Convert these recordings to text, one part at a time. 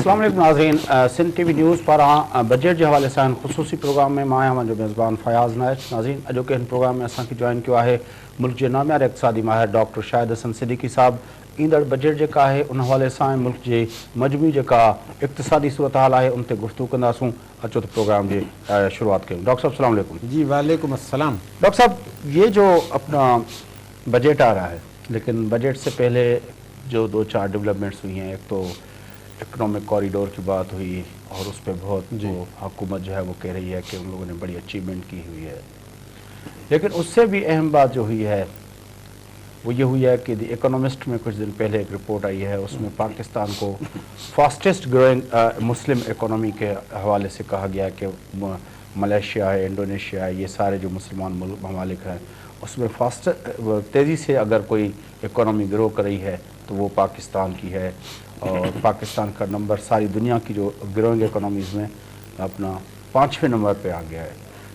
अस्सलाम वालेकुम नाज़रीन, सिंध टीवी न्यूज़ पारां बजट के हवाले से ख़ुसूसी प्रोग्राम में मां हमारे मेज़बान फयाज़ नाइच। नाज़रीन, अॼु के प्रोग्राम में असांखे जॉइन किया है मुल्क के नामियार इक़्तिसादी माहिर डॉक्टर शाहिद हसन सिद्दीकी साहब। ईंदड़ बजट जेका है उन हवाले से मुल्क के मजमूई जेका इक़्तिसादी सूरत हाल है उन ते गुफ्तगू कंदासूं। अचो तो प्रोग्राम की शुरुआत कयूं। डॉक्टर साहब अस्सलाम वालेकुम। जी वालेकुम अस्सलाम। डॉक्टर साहब, ये जो अपना बजट आ रहा है, लेकिन बजट से पहले जो 2-4 डेवलपमेंट्स हुई हैं, एक तो इकोनॉमिक कॉरिडोर की बात हुई और उस पर बहुत जो हुकूमत जो है वो कह रही है कि उन लोगों ने बड़ी अचीवमेंट की हुई है, लेकिन उससे भी अहम बात जो हुई है वो ये हुई है कि द इकोनॉमिस्ट में कुछ दिन पहले एक रिपोर्ट आई है, उसमें पाकिस्तान को फास्टेस्ट ग्रोइंग मुस्लिम इकोनॉमी के हवाले से कहा गया कि मलेशिया है, इंडोनेशिया है, ये सारे जो मुसलमान ममालिक हैं उसमें तेज़ी से अगर कोई इकोनॉमी ग्रो कर रही है तो वो पाकिस्तान की है। और पाकिस्तान का नंबर सारी दुनिया की जो ग्रोइंग इकोनॉमीज़ में अपना 5वें नंबर पे आ गया है।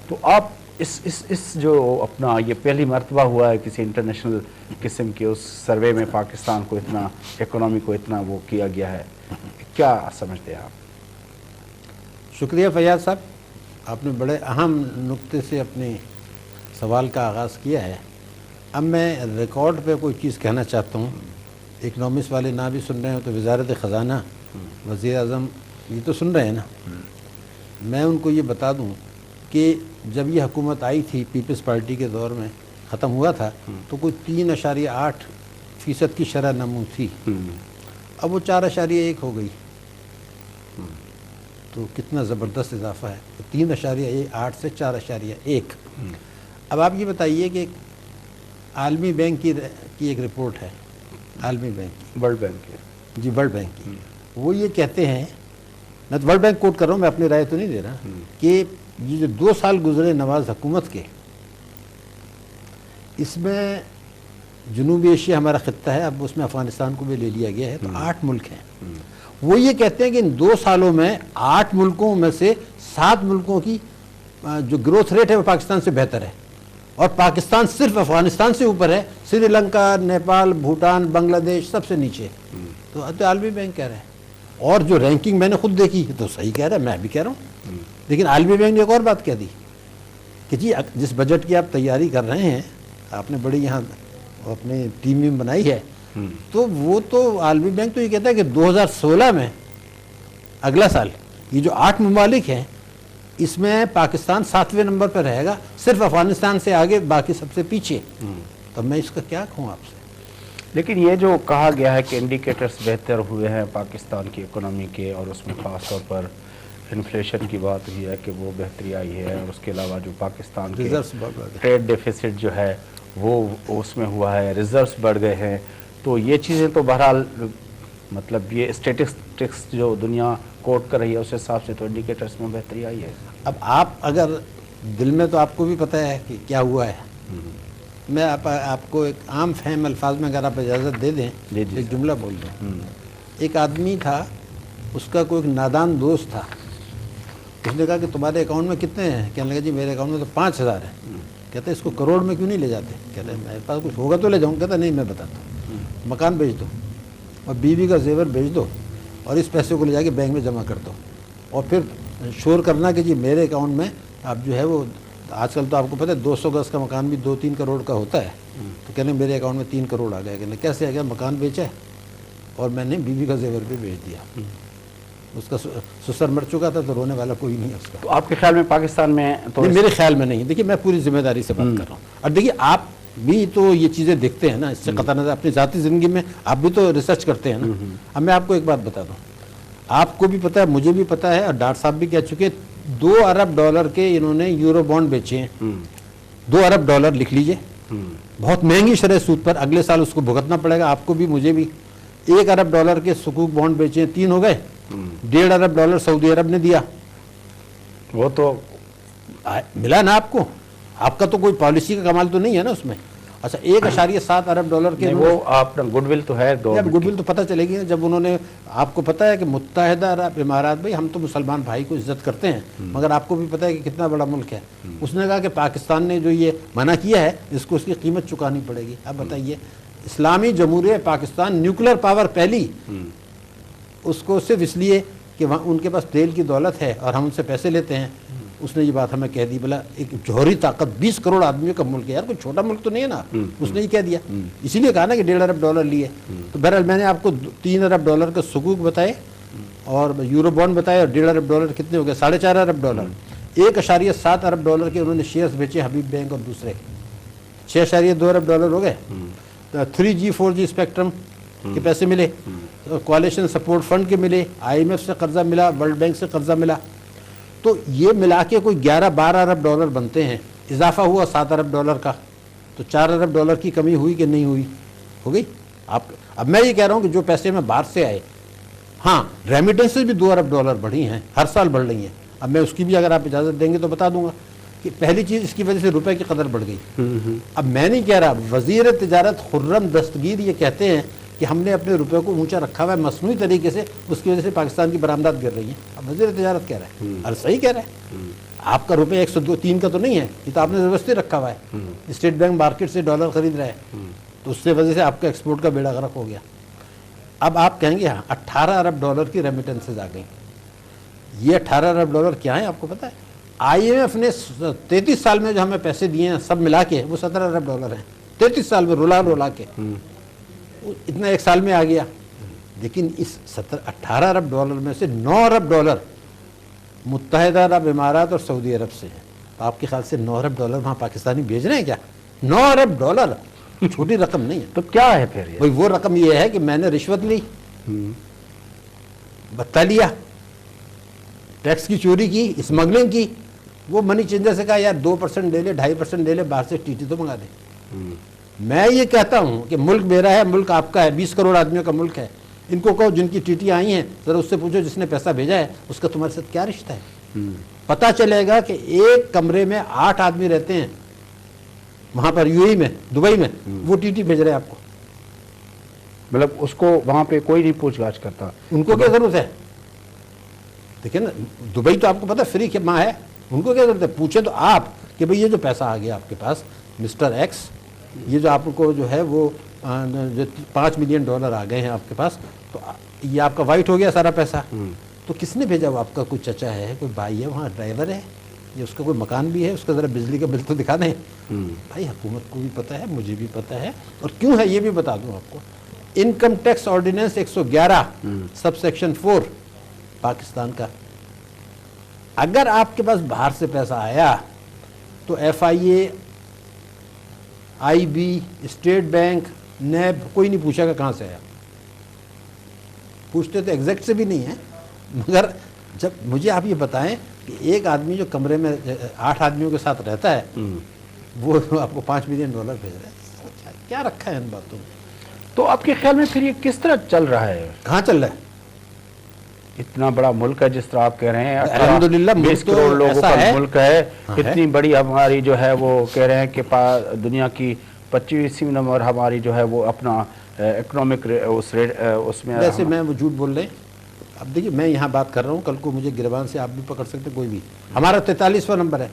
तो आप इस जो अपना ये पहली मरतबा हुआ है किसी इंटरनेशनल किस्म के उस सर्वे में पाकिस्तान को इतना इकोनॉमी को इतना वो किया गया है, क्या समझते हैं आप? शुक्रिया फयाज साहब, आपने बड़े अहम नुक्ते से अपने सवाल का आगाज़ किया है। अब मैं रिकॉर्ड पे कोई चीज़ कहना चाहता हूँ। इकनॉमिक्स वाले ना भी सुन रहे हो तो वज़ारत ख़ज़ाना, वज़ीर आज़म ये तो सुन रहे हैं ना। मैं उनको ये बता दूँ कि जब ये हुकूमत आई थी पीपल्स पार्टी के दौर में ख़त्म हुआ था तो कोई 3.8% की शरह नमू थी। अब वो 4.1 हो गई। तो कितना ज़बरदस्त इजाफा है। तो 3.8 से 4.1। अब आप ये बताइए कि आलमी बैंक की एक रिपोर्ट है, आलमी बैंक की, वर्ल्ड बैंक की, जी वर्ल्ड बैंक की, वो ये कहते हैं, मैं तो वर्ल्ड बैंक कोट कर रहा हूँ, मैं अपनी राय तो नहीं दे रहा, कि ये जो 2 साल गुजरे नवाज हुकूमत के, इसमें जनूबी एशिया हमारा खित्ता है, अब उसमें अफ़गानिस्तान को भी ले लिया गया है, तो 8 मुल्क हैं। वो ये कहते हैं कि इन 2 सालों में 8 मुल्कों में से 7 मुल्कों की जो ग्रोथ रेट है वो पाकिस्तान से बेहतर है, और पाकिस्तान सिर्फ अफगानिस्तान से ऊपर है, श्रीलंका, नेपाल, भूटान, बांग्लादेश सबसे नीचे। तो आलमी बैंक कह रहे हैं, और जो रैंकिंग मैंने खुद देखी तो सही कह रहा है, मैं भी कह रहा हूँ। लेकिन आलमी बैंक ने एक और बात कह दी कि जी जिस बजट की आप तैयारी कर रहे हैं, आपने बड़ी यहाँ अपनी टीम बनाई है, तो वो तो आलमी बैंक तो ये कहता है कि 2016 में, अगला साल, ये जो 8 ममालिक हैं इसमें पाकिस्तान 7वें नंबर पर रहेगा, सिर्फ अफगानिस्तान से आगे, बाकी सबसे पीछे। तो मैं इसका क्या कहूँ आपसे। लेकिन ये जो कहा गया है कि इंडिकेटर्स बेहतर हुए हैं पाकिस्तान की इकोनॉमी के, और उसमें ख़ास तौर पर इन्फ्लेशन की बात हुई है कि वो बेहतरी आई है, और उसके अलावा जो पाकिस्तान के ट्रेड डेफिसिट जो है वो उसमें हुआ है, रिजर्व्स बढ़ गए हैं। तो ये चीज़ें तो बहरहाल मतलब ये स्टेटिस्टिक्स जो दुनिया कोट कर रही है उस हिसाब से तो इंडिकेटर्स में बेहतरी आई है। अब आप अगर दिल में तो आपको भी पता है कि क्या हुआ है। मैं आपको एक आम फहम अल्फाज में अगर आप इजाज़त दे दें, एक जुमला बोल दूँ। एक आदमी था, उसका कोई एक नादान दोस्त था, उसने कहा कि तुम्हारे अकाउंट में कितने हैं? कहने लगा जी मेरे अकाउंट में तो 5,000 है। कहते इसको करोड़ में क्यों नहीं ले जाते? कहते मेरे पास कुछ होगा तो ले जाऊँ। कहता नहीं, मैं बताता हूँ, मकान बेच दो और बीवी का जेवर बेच दो और इस पैसे को ले जाके बैंक में जमा कर दो, और फिर शोर करना कि जी मेरे अकाउंट में आप जो है वो, आजकल तो आपको पता है 200 गज का मकान भी 2-3 करोड़ का होता है। तो कहने मेरे अकाउंट में 3 करोड़ आ गया। कहने कैसे आ गया? मकान बेचा है और मैंने बीवी का जेवर भी बेच दिया। उसका ससुर मर चुका था तो रोने वाला कोई नहीं है उसका। तो आपके ख्याल में पाकिस्तान में तो मेरे ख्याल में नहीं। देखिए मैं पूरी जिम्मेदारी से बात कर रहा हूँ, और देखिए आप भी तो ये चीज़ें देखते हैं ना, इससे कतई नज़र अपनी ज़ाती ज़िंदगी में आप भी तो रिसर्च करते हैं ना। अब मैं आपको एक बात बता दूँ, आपको भी पता है, मुझे भी पता है, और डॉक्टर साहब भी कह चुके, $2 अरब के इन्होंने यूरो बॉन्ड बेचे हैं। $2 अरब लिख लीजिए, बहुत महंगी शरह सूद पर, अगले साल उसको भुगतना पड़ेगा आपको भी मुझे भी। $1 अरब के सुकूक बॉन्ड बेचे हैं, 3 हो गए। $1.5 अरब सऊदी अरब ने दिया, वो तो मिला ना आपको। आपका तो कोई पॉलिसी का कमाल तो नहीं है ना उसमें। अच्छा, $1.7 अरब के वो आपका गुडविल तो है, गुडविल तो पता चलेगी ना जब उन्होंने, आपको पता है कि मुत्तहिदा अरब इमारात, भाई हम तो मुसलमान भाई को इज्जत करते हैं, मगर आपको भी पता है कि कितना बड़ा मुल्क है। उसने कहा कि पाकिस्तान ने जो ये मना किया है इसको उसकी कीमत चुकानी पड़ेगी। अब बताइए, इस्लामी जमहूरियत पाकिस्तान न्यूक्लियर पावर पहली, उसको सिर्फ इसलिए कि वहाँ उनके पास तेल की दौलत है और हम उनसे पैसे लेते हैं। उसने ये बात हमें कह दी, बोला एक जौहरी ताकत 20 करोड़ आदमियों का मुल्क है यार, कोई छोटा मुल्क तो नहीं है ना। उसने ये कह दिया, इसीलिए कहा ना कि $1.5 अरब लिए। तो बहरहाल मैंने आपको $3 अरब के सुकूक बताए और यूरो बॉन्ड बताए, और $1.5 अरब कितने हो गए, $4.5 अरब। $1.7 अरब के उन्होंने शेयर्स बेचे हबीब बैंक और दूसरे, $6.2 अरब हो गए। तो 3G 4G स्पेक्ट्रम के पैसे मिले, कोalition सपोर्ट फंड के मिले, IMF से कर्जा मिला, वर्ल्ड बैंक से कर्जा मिला। तो ये मिला के कोई 11-12 अरब डॉलर बनते हैं। इजाफा हुआ $7 अरब का, तो $4 अरब की कमी हुई कि नहीं हुई, हो गई। आप अब मैं ये कह रहा हूँ कि जो पैसे में बाहर से आए, हाँ रेमिटेंसेज भी $2 अरब बढ़ी हैं, हर साल बढ़ रही हैं। अब मैं उसकी भी अगर आप इजाज़त देंगे तो बता दूंगा कि पहली चीज़ इसकी वजह से रुपए की कदर बढ़ गई। अब मैं नहीं कह रहा, वज़ीर तिजारत खुर्रम दस्तगीर ये कहते हैं कि हमने अपने रुपए को ऊंचा रखा हुआ है मसनूई तरीके से, उसकी वजह से पाकिस्तान की बरामदात गिर रही है। अब वज़ीर तिजारत कह रहा है, अरे सही कह रहा है, आपका रुपये 102-3 का तो नहीं है, ये तो आपने ज़बरदस्ती रखा हुआ है। स्टेट बैंक मार्केट से डॉलर खरीद रहा है, तो उससे वजह से आपका एक्सपोर्ट का बेड़ा गर्क हो गया। अब आप कहेंगे हाँ $18 अरब की रेमिटेंसेज आ गई। ये $18 अरब क्या है आपको पता है? IMF ने 33 साल में जो हमें पैसे दिए हैं सब मिला के वो $17 अरब हैं। 33 साल में रुला के इतना एक साल में आ गया। लेकिन इस 18 अरब डॉलर में से $9 अरब मुत्तहिदा अरब इमारात और सऊदी अरब से है। तो आपके ख्याल से $9 अरब वहाँ पाकिस्तानी भेज रहे हैं क्या? $9 अरब छोटी रकम नहीं है। तो क्या है फिर ये? भाई वो रकम ये है कि मैंने रिश्वत ली, बत्ता लिया, टैक्स की चोरी की, स्मगलिंग की, वो मनी चेंजर से कहा यार 2% ले ले, 2.5% ले ले, बाहर से टीटी तो मंगा दे। मैं ये कहता हूं कि मुल्क मेरा है, मुल्क आपका है, 20 करोड़ आदमियों का मुल्क है। इनको कहो जिनकी टीटी आई हैं जरा उससे पूछो जिसने पैसा भेजा है उसका तुम्हारे साथ क्या रिश्ता है। पता चलेगा कि एक कमरे में 8 आदमी रहते हैं वहां पर UAE में, दुबई में, वो टीटी भेज रहे हैं आपको। मतलब उसको वहां पे कोई नहीं पूछताछ करता, उनको क्या जरूरत है? देखिए ना, दुबई तो आपको पता फ्री के माँ है, उनको क्या जरूरत है? पूछे तो आप कि भाई ये जो पैसा आ गया आपके पास मिस्टर एक्स, ये जो आपको जो है वो जो $5 मिलियन आ गए हैं आपके पास, तो ये आपका वाइट हो गया सारा पैसा। तो किसने भेजा? वो आपका कोई चचा है, कोई भाई है, वहाँ ड्राइवर है, ये उसका कोई मकान भी है, उसका ज़रा बिजली का बिल तो दिखा दें। भाई हुकूमत को भी पता है, मुझे भी पता है, और क्यों है ये भी बता दूँ आपको। Income tax ordinance 111 subsection 4 Pakistan का, अगर आपके पास बाहर से पैसा आया तो FIA, IB, state bank, NAB कोई नहीं पूछेगा कहाँ से आया। पूछते तो एग्जैक्ट से भी नहीं है, मगर जब मुझे आप ये बताएं कि एक आदमी जो कमरे में 8 आदमियों के साथ रहता है वो आपको $5 मिलियन भेज रहा है, क्या रखा है इन बातों में? तो आपके ख्याल में फिर ये किस तरह चल रहा है? कहाँ चल रहा है? इतना बड़ा मुल्क है जिस तरह आप कह रहे हैं, अल्हम्दुलिल्लाह 20 करोड़ लोगों का मुल्क है। हाँ, इतनी बड़ी हमारी जो है वो कह रहे हैं कि दुनिया की 25वीं नंबर हमारी जो है वो अपना इकोनॉमिक उसमें। वैसे मैं वो झूठ बोल रहे हैं। अब देखिए मैं यहाँ बात कर रहा हूँ, कल को मुझे गिरबान से आप भी पकड़ सकते, कोई भी। हमारा 43वां नंबर है,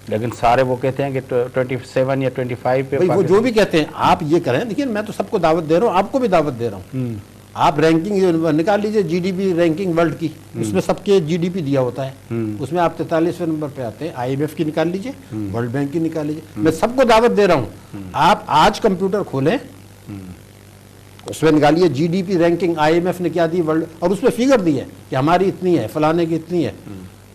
लेकिन सारे वो कहते हैं कि 27 या 25 पे। वो जो भी कहते हैं आप ये करें। देखिए मैं तो सबको दावत दे रहा हूँ, आपको भी दावत दे रहा हूँ। आप रैंकिंग निकाल लीजिए, GDP रैंकिंग वर्ल्ड की, उसमें सबके GDP दिया होता है, उसमें आप 43वें नंबर पे आते हैं। IMF की निकाल लीजिए, वर्ल्ड बैंक की निकाल लीजिए, मैं सबको दावत दे रहा हूँ। आप आज कंप्यूटर खोलें, उसमें निकालिए GDP रैंकिंग, IMF ने क्या दी वर्ल्ड, और उसमें फिगर दी है कि हमारी इतनी है, फलाने की इतनी है,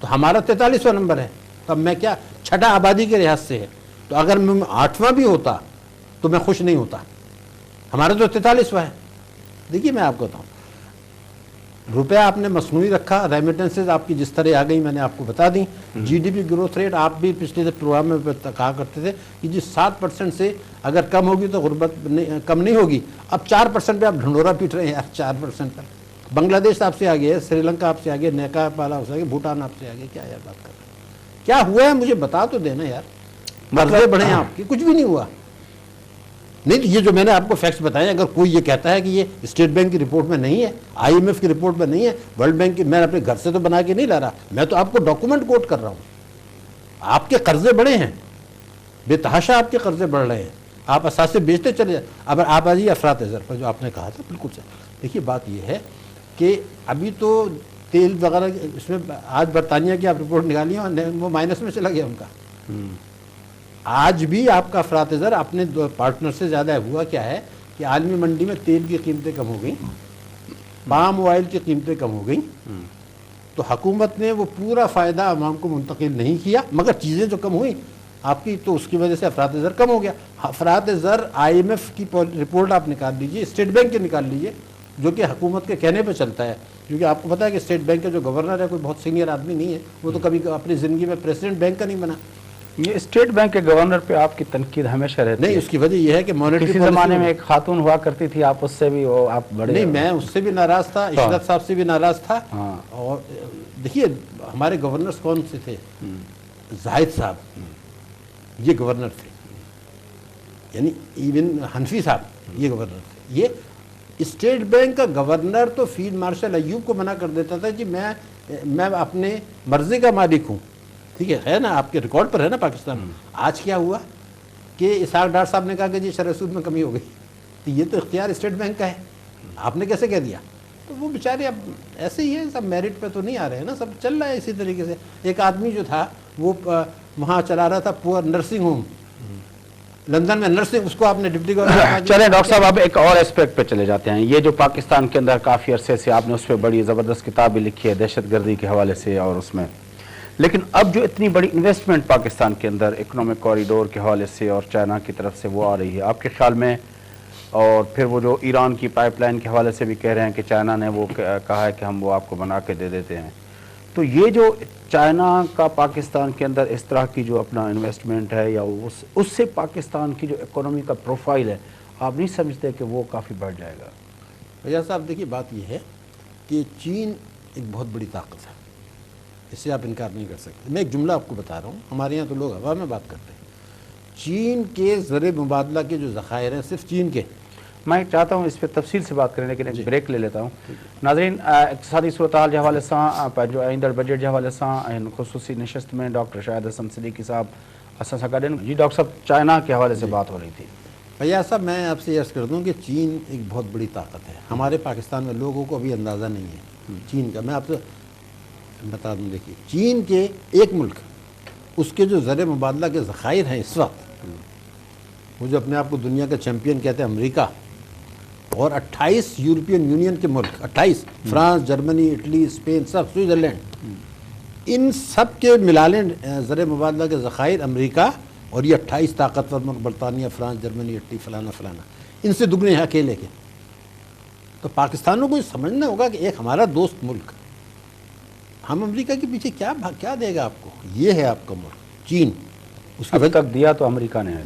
तो हमारा 43वां नंबर है। तब मैं क्या, छठा आबादी के लिहाज से है, तो अगर मैं 8वां भी होता तो मैं खुश नहीं होता। हमारा तो 43वां है। देखिए मैं आपको बताऊँ, रुपया आपने मसनूई रखा, रेमिटेंसेज आपकी जिस तरह आ गई मैंने आपको बता दी। GDP ग्रोथ रेट आप भी पिछले प्रोग्राम में कहा करते थे कि जी 7% से अगर कम होगी तो गुर्बत कम नहीं होगी। अब 4% पे आप ढंडोरा पीट रहे हैं यार, 4% पर। बांग्लादेश आपसे आगे है, श्रीलंका आपसे आगे, नेपाल आपसे आगे, भूटान आपसे आगे। क्या यार बात कर रहे हैं? क्या हुआ है मुझे बता तो देना यार। मसले बढ़े हैं आपके, कुछ भी नहीं हुआ। नहीं तो ये जो मैंने आपको फैक्ट्स बताए, अगर कोई ये कहता है कि ये स्टेट बैंक की रिपोर्ट में नहीं है, IMF की रिपोर्ट में नहीं है, वर्ल्ड बैंक की, मैं अपने घर से तो बना के नहीं ला रहा, मैं तो आपको डॉक्यूमेंट कोट कर रहा हूँ। आपके कर्जे बढ़े हैं, बेतहाशा आपके कर्जे बढ़ रहे हैं, आप असासे बेचते चले जाए। अब आप आ जाइए अफरात ज़र पर, जो आपने कहा था बिल्कुल सही। देखिए बात यह है कि अभी तो तेल वगैरह इसमें आज बरतानिया की आप रिपोर्ट निकाली और वो माइनस में चला गया उनका। आज भी आपका अफरात ज़र अपने दो पार्टनर से ज़्यादा हुआ क्या है कि आलमी मंडी में तेल की कीमतें कम हो गई, पाम ऑयल की कीमतें कम हो गई, तो हुकूमत ने वो पूरा फ़ायदा आवाम को मुंतकिल नहीं किया, मगर चीज़ें जो कम हुई आपकी, तो उसकी वजह से अफरात ज़र कम हो गया। अफरात ज़र IMF की रिपोर्ट आप निकाल लीजिए, स्टेट बैंक के निकाल लीजिए, जो कि हुकूमत के कहने पे चलता है, क्योंकि आपको पता है कि स्टेट बैंक का जो गवर्नर है कोई बहुत सीनियर आदमी नहीं है, वो तो कभी अपनी ज़िंदगी में प्रेसिडेंट बैंक का नहीं बना। ये स्टेट बैंक के गवर्नर पे आपकी तनकीद हमेशा रहती नहीं है। उसकी वजह यह है कि मॉनेटरी किसी ज़माने में एक खातून हुआ करती थी, आप उससे भी वो आप बड़े नहीं, मैं उससे भी नाराज़ था, इशरत साहब से भी नाराज़ था। हाँ। और देखिए हमारे गवर्नर्स कौन से थे, जाहिद साहब ये गवर्नर थे, यानी इवन हनफी साहब ये गवर्नर थे। ये स्टेट बैंक का गवर्नर तो फील्ड मार्शल अय्यूब को मना कर देता था कि मैं अपने मर्जी का मालिक हूँ, ठीक है ना, आपके रिकॉर्ड पर है ना पाकिस्तान में। आज क्या हुआ कि इसहाक डार साहब ने कहा कि जी शरह सूद में कमी हो गई, तो ये तो इख्तियार स्टेट बैंक का है, आपने कैसे कह दिया? तो वो बेचारे अब ऐसे ही है, सब मेरिट पे तो नहीं आ रहे हैं ना, सब चल रहा है इसी तरीके से। एक आदमी जो था वो वहाँ चला रहा था पुअर नर्सिंग होम लंदन में, नर्सिंग, उसको आपने डिप्टी गवर्नर। चलें डॉक्टर साहब, अब एक और एस्पेक्ट पे चले जाते हैं। ये जो पाकिस्तान के अंदर काफ़ी अरसे से आपने उस पर बड़ी ज़बरदस्त किताब भी लिखी है दहशतगर्दी के हवाले से, और उसमें लेकिन अब जो इतनी बड़ी इन्वेस्टमेंट पाकिस्तान के अंदर इकोनॉमिक कॉरिडोर के हवाले से और चाइना की तरफ से वो आ रही है, आपके ख्याल में, और फिर वो जो ईरान की पाइपलाइन के हवाले से भी कह रहे हैं कि चाइना ने वो कहा है कि हम वो आपको बना के दे देते हैं, तो ये जो चाइना का पाकिस्तान के अंदर इस तरह की जो अपना इन्वेस्टमेंट है या उससे पाकिस्तान की जो इकोनॉमी का प्रोफाइल है, आप नहीं समझते कि वो काफ़ी बढ़ जाएगा? भैया साहब देखिए, बात यह है कि चीन एक बहुत बड़ी ताकत है, इससे आप इनकार नहीं कर सकते। मैं एक जुमला आपको बता रहा हूँ, हमारे यहाँ तो लोग हवा में बात करते हैं। चीन के ज़र मुबादला के जो ज़खायर हैं, सिर्फ चीन के, मैं चाहता हूँ इस पर तफसील से बात करें, लेकिन एक ब्रेक ले लेता हूँ। नाज़रीन, इक़्तिसादी सूरत-हाल के हवाले सां, जो आइंदड़ बजट के हवाले सां ख़ुसूसी नशस्त में डॉक्टर शाहिद हसन सिद्दीकी साहब असां सां गॾु। जी डॉक्टर साहब, चाइना के हवाले से बात हो रही थी। भैया साहब मैं आपसे अर्ज़ कर दूँ कि चीन एक बहुत बड़ी ताकत है, हमारे पाकिस्तान में लोगों को अभी अंदाज़ा नहीं है चीन का। मैं आपसे बता दूँ, देखिए चीन के एक मुल्क, उसके जो ज़र मुबादला के ज़खायर हैं इस वक्त, वो जो अपने आप को दुनिया का चैम्पियन कहते हैं, अमेरिका, और 28 यूरोपियन यूनियन के मुल्क, 28, फ्रांस, जर्मनी, इटली, स्पेन, सब, स्विट्ज़रलैंड, इन सब के मिला लें ज़र मुबादला के ज़खायर अमेरिका, और ये 28 ताकतवर मुल्क, बरतानिया, फ्रांस, जर्मनी, इटली, फलाना फलाना, इनसे दुगने हैं अकेले के। तो पाकिस्तानों को समझना होगा कि एक हमारा दोस्त मुल्क, हम अमेरिका के पीछे क्या देगा आपको? ये है आपका मुल्क चीन। उसकी अब तक दिया तो अमेरिका ने है।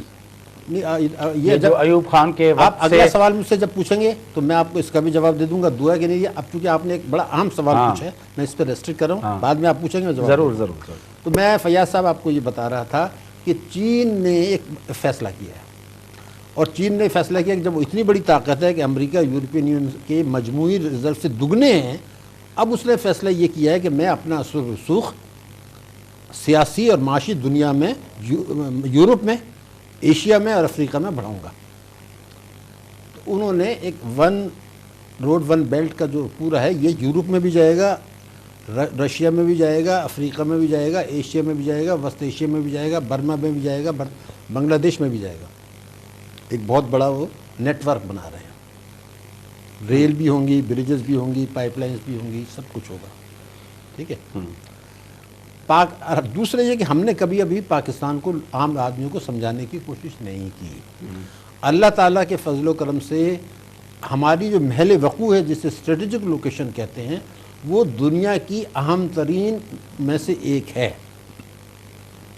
नहीं, ये जो अयूब खान के आप अगला सवाल मुझसे जब पूछेंगे तो मैं आपको इसका भी जवाब दे दूंगा, दुआ के नहीं। अब चूंकि आपने एक बड़ा अहम सवाल पूछा है, मैं इस पर रेस्ट्रिक्ट कर रहा हूँ, बाद में आप पूछेंगे जवाब। जरूर जरूर। तो मैं फैयाज साहब आपको ये बता रहा था कि चीन ने एक फैसला किया है, और चीन ने फैसला किया कि जब वो इतनी बड़ी ताकत है कि अमेरिका यूरोपियन यूनियन के मजमूई रिजर्व से दुगने हैं, अब उसने फैसला ये किया है कि मैं अपना रसूख सियासी और माशी दुनिया में, यूरोप में, एशिया में और अफ्रीका में बढ़ाऊंगा। तो उन्होंने एक वन रोड वन बेल्ट का जो पूरा है, ये यूरोप में भी जाएगा, रशिया में भी जाएगा, अफ्रीका में भी जाएगा, एशिया में भी जाएगा, वस्त एशिया में भी जाएगा, बर्मा में भी जाएगा, बांग्लादेश में भी जाएगा। एक बहुत बड़ा वो नेटवर्क बना रहे हैं, रेल भी होंगी, ब्रिजेस भी होंगी, पाइपलाइंस भी होंगी, सब कुछ होगा, ठीक है। दूसरे ये कि हमने कभी अभी पाकिस्तान को, आम आदमियों को समझाने की कोशिश नहीं की। अल्लाह ताला के फजलो करम से हमारी जो महल वक़ू है, जिसे स्ट्रेटेजिक लोकेशन कहते हैं, वो दुनिया की अहम तरीन में से एक है।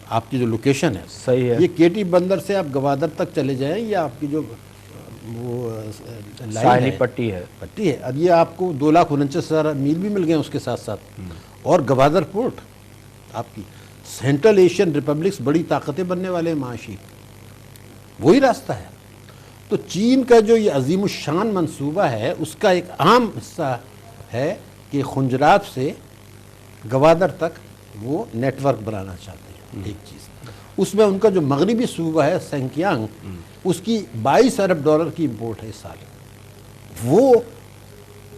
आपकी जो लोकेशन है सही है। ये केटी बंदर से आप गवादर तक चले जाएं, या आपकी जो वो साहिली पट्टी है, अब ये आपको 2,49,000 मील भी मिल गए उसके साथ साथ। और गवादर पोर्ट, आपकी सेंट्रल एशियन रिपब्लिक्स बड़ी ताकतें बनने वाले माशी, वही रास्ता है। तो चीन का जो ये अजीम शान मंसूबा है, उसका एक अहम हिस्सा है कि खुंजरात से गवादर तक वो नेटवर्क बनाना चाहते हैं। एक चीज़ उसमें उनका जो मगरबी सूबा है सेंकियांग, उसकी $22 अरब की इम्पोर्ट है इस साल। वो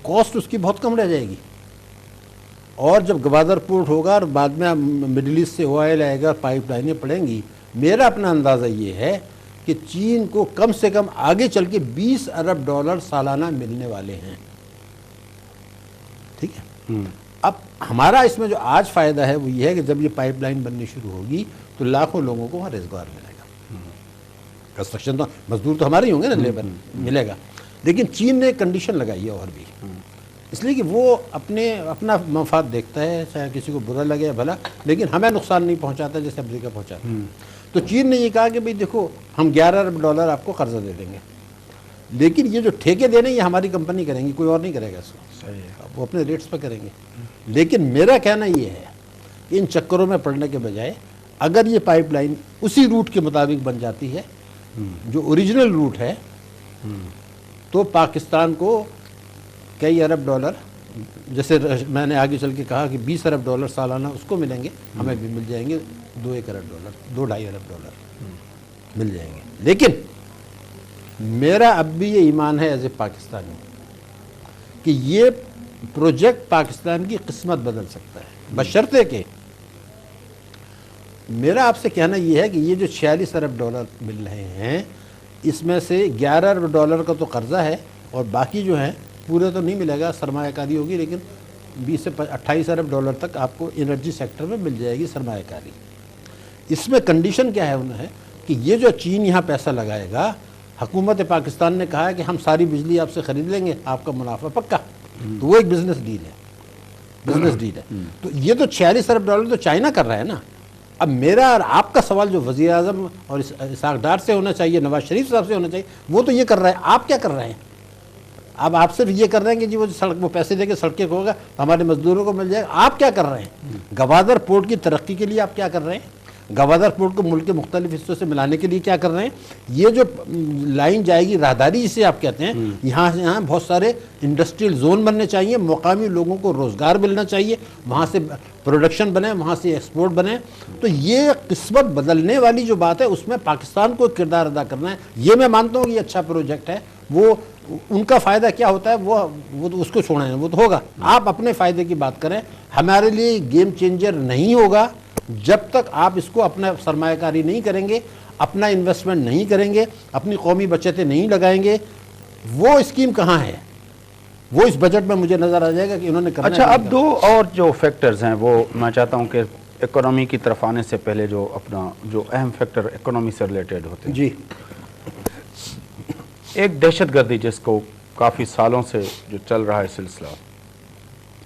कॉस्ट उसकी बहुत कम रह जाएगी। और जब गवादर पोर्ट होगा और बाद में मिडिल ईस्ट से ऑयल आएगा, पाइपलाइनें पड़ेंगी, मेरा अपना अंदाज़ा ये है कि चीन को कम से कम आगे चल के 20 अरब डॉलर सालाना मिलने वाले हैं। ठीक है। अब हमारा इसमें जो आज फ़ायदा है वो ये है कि जब ये पाइपलाइन बननी शुरू होगी तो लाखों लोगों को वहाँ रोजगार मिलेगा। कंस्ट्रक्शन तो मजदूर तो हमारे ही होंगे ना, लेबर मिलेगा। लेकिन चीन ने कंडीशन लगाई है और भी, इसलिए कि वो अपना मफाद देखता है, चाहे किसी को बुरा लगे या भला, लेकिन हमें नुकसान नहीं पहुंचाता जैसे अमेरिका पहुंचाता है। तो चीन ने ये कहा कि भाई देखो, हम 11 अरब डॉलर आपको कर्जा दे देंगे, लेकिन ये जो ठेके देने ये हमारी कंपनी करेंगी, कोई और नहीं करेगा इसको। सही है। वो अपने रेट्स पर करेंगे। लेकिन मेरा कहना ये है कि इन चक्करों में पड़ने के बजाय अगर ये पाइपलाइन उसी रूट के मुताबिक बन जाती है जो ओरिजिनल रूट है, तो पाकिस्तान को कई अरब डॉलर, जैसे मैंने आगे चल के कहा कि 20 अरब डॉलर सालाना उसको मिलेंगे, हमें भी मिल जाएंगे 2-1 अरब डॉलर, 2-2.5 अरब डॉलर मिल जाएंगे। लेकिन मेरा अब भी ये ईमान है एज ए पाकिस्तानी कि ये प्रोजेक्ट पाकिस्तान की किस्मत बदल सकता है, बशर्ते के मेरा आपसे कहना ये है कि ये जो 46 अरब डॉलर मिल रहे हैं, इसमें से 11 अरब डॉलर का तो कर्जा है और बाकी जो है पूरे तो नहीं मिलेगा, सरमायाकारी होगी, लेकिन 20 से 28 अरब डॉलर तक आपको एनर्जी सेक्टर में मिल जाएगी सरमायाकारी। इसमें कंडीशन क्या है उन्हें कि ये जो चीन यहाँ पैसा लगाएगा, हुकूमत पाकिस्तान ने कहा है कि हम सारी बिजली आपसे ख़रीद लेंगे, आपका मुनाफा पक्का। तो वो एक बिजनेस डील है, तो ये तो 46 अरब डॉलर तो चाइना कर रहा है ना। अब मेरा और आपका सवाल जो वज़ीर आज़म और इसाक डार से होना चाहिए, नवाज शरीफ साहब से होना चाहिए, वो तो ये कर रहा है, आप क्या कर रहे हैं? अब आप सिर्फ ये कर रहे हैं कि जी वो सड़क, वो पैसे देके सड़कें होगा, हमारे मजदूरों को मिल जाएगा। आप क्या कर रहे हैं? गवादर पोर्ट की तरक्की के लिए आप क्या कर रहे हैं? गवादर पोर्ट को मुल्क के मुख्तलिफ हिस्सों से मिलाने के लिए क्या कर रहे हैं? ये जो लाइन जाएगी, राहदारी जिसे आप कहते हैं, यहाँ बहुत सारे इंडस्ट्रियल जोन बनने चाहिए, मुकामी लोगों को रोज़गार मिलना चाहिए, वहाँ से प्रोडक्शन बने, वहाँ से एक्सपोर्ट बने। तो ये किस्मत बदलने वाली जो बात है, उसमें पाकिस्तान को किरदार अदा करना है। ये मैं मानता हूँ कि ये अच्छा प्रोजेक्ट है। वो उनका फ़ायदा क्या होता है वो तो उसको छोड़ें, वो तो होगा। आप अपने फ़ायदे की बात करें। हमारे लिए गेम चेंजर नहीं होगा जब तक आप इसको अपना सरमायाकारी नहीं करेंगे, अपना इन्वेस्टमेंट नहीं करेंगे, अपनी कौमी बचतें नहीं लगाएंगे। वो स्कीम कहाँ है? वो इस बजट में मुझे नज़र आ जाएगा कि इन्होंने करना। अच्छा, अब दो और जो फैक्टर्स हैं वो मैं चाहता हूँ कि इकोनॉमी की तरफ आने से पहले जो अपना जो अहम फैक्टर इकोनॉमी से रिलेटेड होते हैं जी, एक दहशतगर्दी जिसको काफ़ी सालों से जो चल रहा है सिलसिला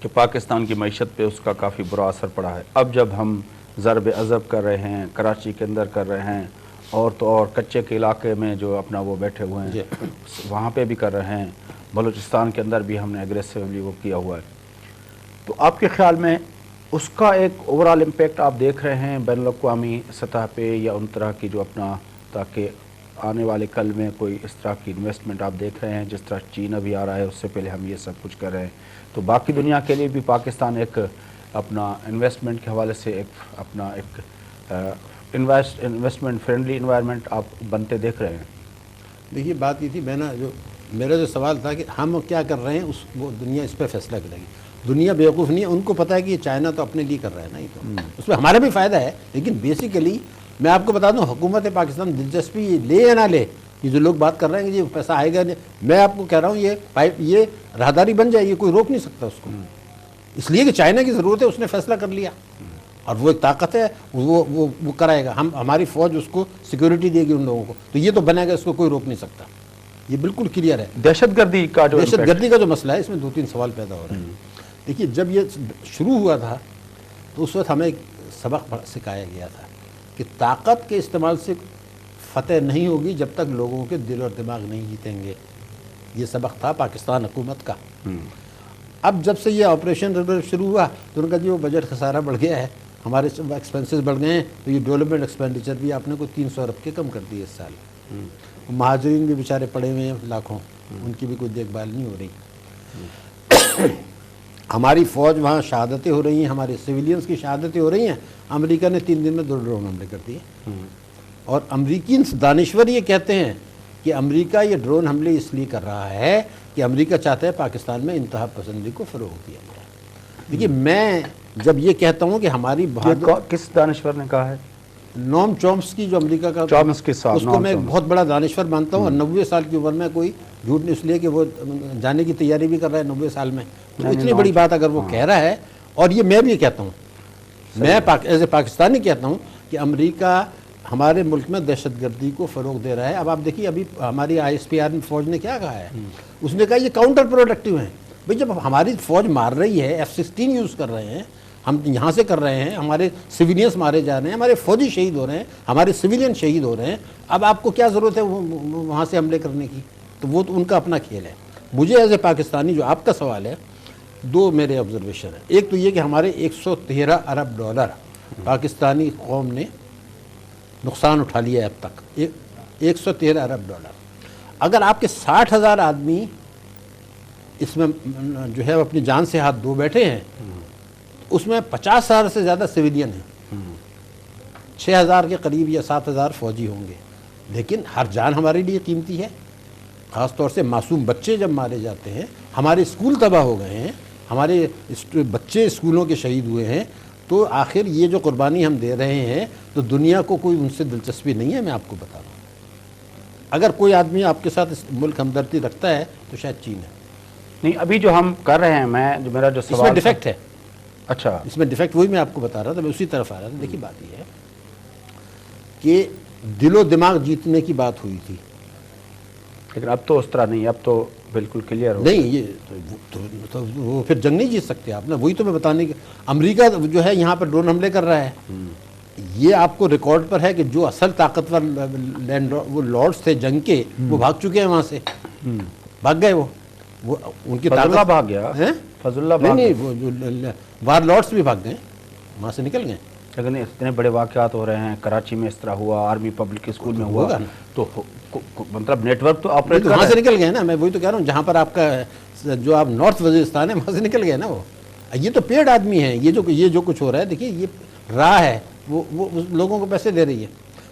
कि पाकिस्तान की मईशत पे उसका काफ़ी बुरा असर पड़ा है। अब जब हम ज़रब अज़ब कर रहे हैं, कराची के अंदर कर रहे हैं, और तो और कच्चे के इलाके में जो अपना वो बैठे हुए हैं वहाँ पे भी कर रहे हैं, बलूचिस्तान के अंदर भी हमने एग्रेसिवली वो किया हुआ है। तो आपके ख्याल में उसका एक ओवरऑल इम्पेक्ट आप देख रहे हैं बैनुल-अक़वामी सतह पे, या उन तरह की जो अपना, ताकि आने वाले कल में कोई इस तरह की इन्वेस्टमेंट आप देख रहे हैं जिस तरह चीन अभी आ रहा है, उससे पहले हम ये सब कुछ कर रहे हैं, तो बाकी दुनिया के लिए भी पाकिस्तान एक अपना इन्वेस्टमेंट के हवाले से एक अपना एक इन्वेस्टमेंट फ्रेंडली इन्वायरमेंट आप बनते देख रहे हैं? देखिए बात ये थी, मेरा जो सवाल था कि हम क्या कर रहे हैं, उस वो दुनिया इस पर फैसला करेगी। दुनिया बेवकूफ़ नहीं है, उनको पता है कि ये चाइना तो अपने लिए कर रहा है ना, ये तो उसमें हमारा भी फ़ायदा है। लेकिन बेसिकली मैं आपको बता दूं, हुकूमत पाकिस्तान दिलचस्पी ले या ना ले, ये जो लोग बात कर रहे हैं कि ये पैसा आएगा नहीं, मैं आपको कह रहा हूँ ये राहदारी बन जाएगी, कोई रोक नहीं सकता उसको। इसलिए कि चाइना की ज़रूरत है, उसने फैसला कर लिया और वो एक ताकत है, वो कराएगा। हमारी फ़ौज उसको सिक्योरिटी देगी उन लोगों को, तो ये तो बनेगा, इसको कोई रोक नहीं सकता। ये बिल्कुल क्लियर है। दहशतगर्दी का जो मसला है, इसमें 2-3 सवाल पैदा हो रहे हैं। देखिए, जब ये शुरू हुआ था तो उस वक्त हमें एक सबक सिखाया गया था कि ताकत के इस्तेमाल से फतेह नहीं होगी जब तक लोगों के दिल और दिमाग नहीं जीतेंगे। ये सबक था पाकिस्तान हुकूमत का। अब जब से ये ऑपरेशन रिजर्व शुरू हुआ तो उनका जो बजट खसारा बढ़ गया है, हमारे एक्सपेंसेस बढ़ गए हैं, तो ये डेवलपमेंट एक्सपेंडिचर भी आपने को 300 अरब के कम कर दिए इस साल। महाजरीन भी बेचारे पड़े हुए हैं लाखों, उनकी भी कोई देखभाल नहीं हो रही। हमारी फ़ौज वहाँ शहादतें हो रही हैं, हमारे सिविलियंस की शहादतें हो रही हैं। अमेरिका ने 3 दिन में 2 ड्रोन हमले कर दिए। और अमेरिकी दानिश्वर ये कहते हैं कि अमेरिका ये ड्रोन हमले इसलिए कर रहा है कि अमेरिका चाहता है पाकिस्तान में इंतहा पसंदी को फ़रोग़ दिया जाए। देखिए, मैं जब ये कहता हूँ कि हमारी किस दानिश्वर ने कहा है? नोम चॉम्स्की, जो अमेरिका का चॉम्स्की साहब, उसको मैं एक बहुत बड़ा दानिश्वर मानता हूँ। और 90 साल की उम्र में कोई झूठ नहीं, इसलिए कि वो जाने की तैयारी भी कर रहा है 90 साल में, तो इतनी बड़ी बात अगर वो कह रहा है। और ये मैं भी कहता हूँ, मैं एज ए पाकिस्तानी कहता हूँ कि अमेरिका हमारे मुल्क में दहशतगर्दी को फ़रोग़ दे रहा है। अब आप देखिए, अभी हमारी ISPR फ़ौज ने क्या कहा है, उसने कहा ये काउंटर प्रोडक्टिव है। भाई, जब हमारी फ़ौज मार रही है, F-16 यूज़ कर रहे हैं, हम यहाँ से कर रहे हैं, हमारे सिविलियंस मारे जा रहे हैं, हमारे फौजी शहीद हो रहे हैं, हमारे सिविलियन शहीद हो रहे हैं, अब आपको क्या ज़रूरत है वहाँ से हमले करने की? तो वो तो उनका अपना खेल है। मुझे एज ए पाकिस्तानी, जो आपका सवाल है, दो मेरे ऑब्जर्वेशन है। एक तो ये कि हमारे 113 अरब डॉलर पाकिस्तानी कौम ने नुकसान उठा लिया है अब तक, 113 अरब डॉलर। अगर आपके 60,000 आदमी इसमें जो है अपनी जान से हाथ धो बैठे हैं, उसमें 50,000 से ज़्यादा सिविलियन हैं, 6,000 के करीब या 7,000 फौजी होंगे। लेकिन हर जान हमारे लिए कीमती है, ख़ास तौर से मासूम बच्चे जब मारे जाते हैं, हमारे स्कूल तबाह हो गए हैं, हमारे बच्चे स्कूलों के शहीद हुए हैं, तो आखिर ये जो कुर्बानी हम दे रहे हैं, तो दुनिया को कोई उनसे दिलचस्पी नहीं है। मैं आपको बता रहा हूँ, अगर कोई आदमी आपके साथ इस मुल्क हमदर्दी रखता है तो शायद चीन है। नहीं, अभी जो हम कर रहे हैं, मेरा जो सवाल इसमें डिफेक्ट है। अच्छा, इसमें डिफेक्ट, वही मैं आपको बता रहा था, मैं उसी तरफ आ रहा था। देखिए, बात यह है कि दिलो दिमाग जीतने की बात हुई थी, लेकिन अब तो उस तरह नहीं, अब तो बिल्कुल क्लियर हो नहीं। ये तो वो फिर जंग नहीं जीत सकते आप ना। वही तो मैं बताने की, अमेरिका जो है यहाँ पर ड्रोन हमले कर रहा है, ये आपको रिकॉर्ड पर है कि जो असल ताकतवर वो लॉर्ड्स थे जंग के, वो भाग चुके हैं वहाँ से, भाग गए। वो उनकी ताकत भाग गया है, फजलुल्लाह नहीं, वो जो वार लॉर्ड्स भी भाग गए, वहाँ से निकल गए। लेकिन इतने बड़े वाक़यात हो रहे हैं, कराची में इस तरह हुआ, आर्मी पब्लिक स्कूल में हुआ, तो मतलब नेटवर्क तो ऑपरेट वहाँ से निकल गए ना। मैं वही तो कह रहा हूँ, जहाँ पर आपका जो आप नॉर्थ वजीरिस्तान है, वहाँ से निकल गए ना वो। ये तो पेड आदमी है। ये जो कुछ हो रहा है, देखिए, ये राह है, वो लोगों को पैसे दे रही है।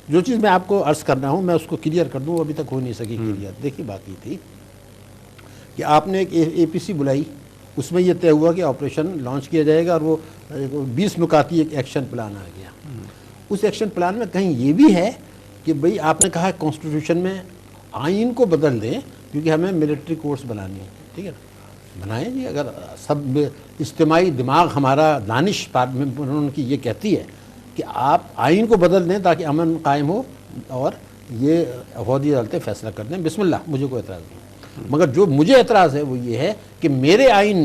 जो चीज़ मैं आपको अर्ज़ करना हूँ, मैं उसको क्लियर कर दूँ, वो अभी तक हो नहीं सकी क्लियर। देखिए, बात ये थी कि आपने एक APC बुलाई, उसमें यह तय हुआ कि ऑपरेशन लॉन्च किया जाएगा, और वो 20 नुकाती एक एक्शन प्लान आ गया। उस एक्शन प्लान में कहीं ये भी है कि भाई, आपने कहा कॉन्स्टिट्यूशन में आइन को बदल दें, क्योंकि हमें मिलिट्री कोर्स बनानी है। ठीक है, बनाएं जी। अगर सब इज्तिमाई दिमाग हमारा, दानिश पार्लियामेंट उनकी ये कहती है कि आप आइन को बदल दें ताकि अमन कायम हो, और ये अहदी अदालतें फैसला कर दें, बिस्मिल्लाह, मुझे कोई एतराज़ नहीं। मगर जो मुझे एतराज़ है वो ये है कि मेरे आइन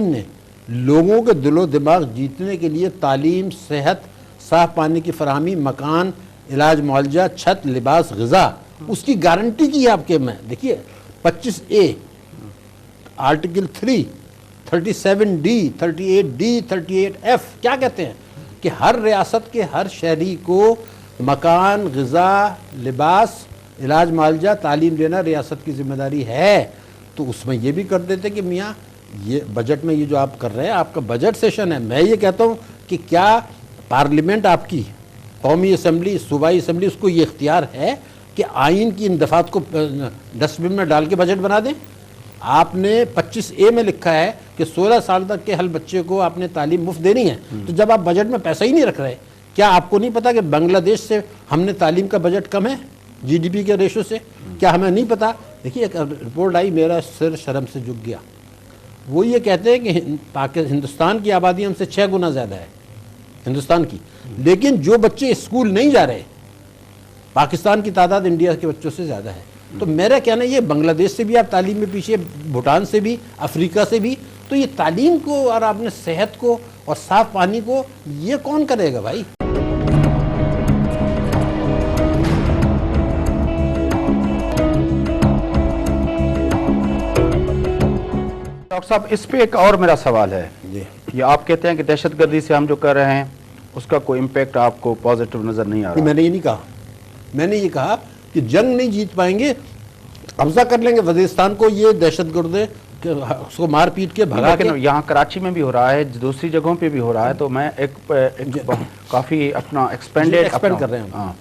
ने लोगों के दिलो दिमाग जीतने के लिए तालीम, सेहत, साफ पानी की फराहमी, मकान, इलाज मुआवजा, छत, लिबास, ग़िज़ा, उसकी गारंटी की है आपके में। देखिए, 25A, article 3, 37D, 38D, 38F क्या कहते हैं कि हर रियासत के हर शहरी को मकान, ग़िज़ा, लिबास, इलाज मुआवजा, तालीम देना रियासत की जिम्मेदारी है। तो उसमें ये भी कर देते कि मियाँ, ये बजट में ये जो आप कर रहे हैं, आपका बजट सेशन है। मैं ये कहता हूँ कि क्या पार्लियामेंट आपकी कौमी असम्बली, सूबाई असम्बली, उसको ये इख्तियार है कि आइन की इन दफ़ात को डस्टबिन में डाल के बजट बना दें। आपने 25A में लिखा है कि 16 साल तक के हर बच्चे को आपने तालीम मुफ्त देनी है। तो जब आप बजट में पैसा ही नहीं रख रहे, क्या आपको नहीं पता कि बांग्लादेश से हमने तालीम का बजट कम है GDP के रेशो से? क्या हमें नहीं पता? देखिए, एक रिपोर्ट आई, मेरा सिर शर्म से झुक गया। वो ये कहते हैं कि हिंदुस्तान की आबादी हमसे 6 गुना ज़्यादा है, हिंदुस्तान की, लेकिन जो बच्चे स्कूल नहीं जा रहे, पाकिस्तान की तादाद इंडिया के बच्चों से ज़्यादा है। तो मेरा कहना ये, बांग्लादेश से भी आप तालीम में पीछे, भूटान से भी, अफ्रीका से भी, तो ये तालीम को और आपने सेहत को और साफ पानी को, ये कौन करेगा भाई? डॉक्टर साहब, इस पे एक और मेरा सवाल है। ये आप कहते हैं कि दहशतगर्दी से हम जो कर रहे हैं, उसका कोई इम्पैक्ट आपको पॉजिटिव नज़र नहीं आ रहा? मैंने ये नहीं कहा। मैंने ये कहा कि जंग नहीं जीत पाएंगे, कब्जा कर लेंगे वजीरिस्तान को, ये दहशतगर्द उसको मार पीट के भगा के। यहाँ कराची में भी हो रहा है, दूसरी जगहों पे भी हो रहा है, तो मैं एक काफ़ी अपना एक्सपेंड कर रहे हैं।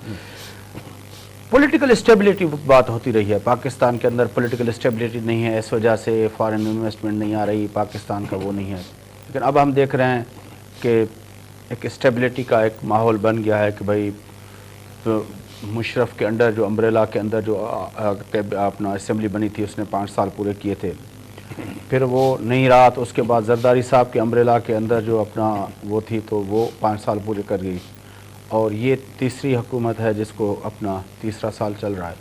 पॉलिटिकल स्टेबिलिटी बात होती रही है, पाकिस्तान के अंदर पॉलिटिकल स्टेबिलिटी नहीं है, इस वजह से फॉरेन इन्वेस्टमेंट नहीं आ रही, पाकिस्तान का वो नहीं है। लेकिन अब हम देख रहे हैं कि एक स्टेबिलिटी का एक माहौल बन गया है कि भाई तो मुशर्रफ के अंडर जो अम्ब्रेला के अंदर जो अपना असेंबली बनी थी उसने 5 साल पूरे किए थे, फिर वो नहीं रहा तो उसके बाद जरदारी साहब के अम्ब्रेला के अंदर जो अपना वो थी तो वो 5 साल पूरे कर गई, और ये तीसरी हुकूमत है जिसको अपना तीसरा साल चल रहा है।